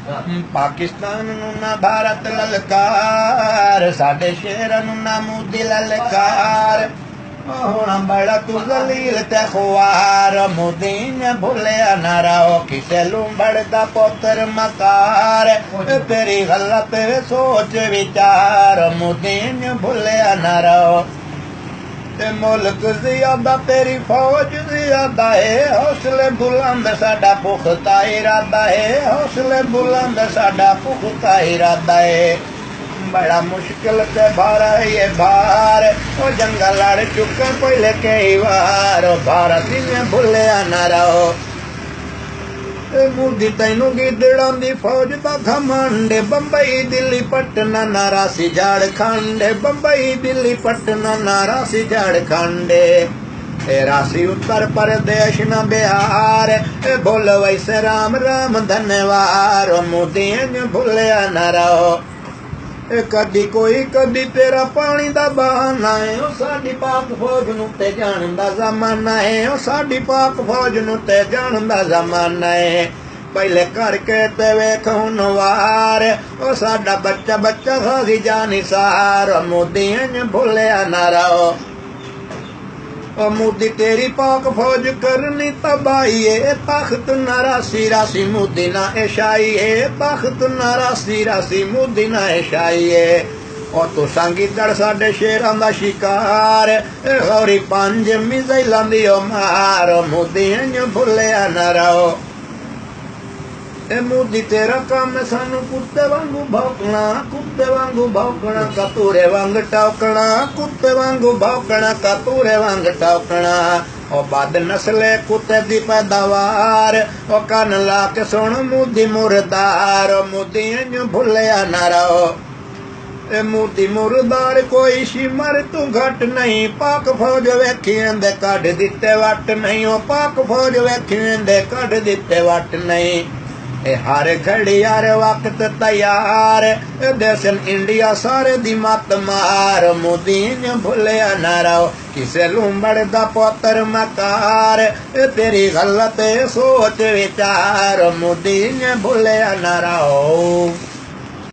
पाकिस्तान नू ना भारत ललकार, साडे शेर नू ना मोदी ललकार। होना बड़ा तू जलील ते खुआर, मोदी ने भुलिया ना रहो किसे लुंबड़ दा पुत्र मकार। तेरी गलत सोच विचार, मोदी ने भुलिया ना रहो। मुल्क ज्यादा तेरी फौज ज्यादा है, हौसले बुलंद साडा पुख्ता इरादा है, हौसले बुलंद साडा पुख्ता इरादा है। बड़ा मुश्किल से भारा ये भार, ओ जंगल लड़ चुके पहले कई बार, भारत ने भुलिया ना रहो। मोदी तैनू गिदड़ां दी फौज दा घमंड, बंबई दिल्ली पटना नारासी झारखंड, बंबई दिल्ली पटना नारासी झारखंड। राशि उत्तर प्रदेश न बिहार, बोल वैसे राम राम धन्यवाद। मोदी ने भुलिया ना रहो। कदी कोई कदी तेरा पानी दा बहाना है, ओ साडी पाक फौज नू ते जान दा जमाना है, ओ साडी पाक फौज नू ते जान दा जमाना है। पहले करके ते वेख हुन वार, ओ साडा बच्चा बच्चा खासी जानी सार। मोदी ने भुलिया ना रहो। ओ मोदी तेरी पाक फौज करनी तबाही है, तख्त ना रासी रासी मोदी ना ऐशाई है, तख्त ना रासी रासी मोदी ना ऐशाई है। और तू संगीतड़ साडे शेरां दा शिकार, गौरी पंज मिसाइलां दी मार। मोदी ने भुलिया ना रहो। मोदी तेरा काम सानू कुत्ते वांगू भौंकना, कुत्ते वांगू भौंकना, कतूरे वांग टौकना, कुत्ते वांगू भौंकना, कतूरे वांग टौकना। ओ बद नस्ले कुत्ते दी पैदावार, ओ कन ला के सुन मोदी मुर्दार। मोदी ने भुलिया ना रहो। मोदी मुर्दार कोई शिमर तू घट नहीं, पाक फौज वेखिएंदे कढ दिते वट नहीं, ओ पाक फौज वेखिएंदे कढ दिते वट नहीं। हर घड़ी हर वक्त तैयार, देशन इंडिया सारे दी मत मार। मोदी ने भुलिया ना रहो किसे लुंबड़ दा पुत्र मकार। तेरी गलत सोच विचार, मोदी ने भुलिया ना रहो।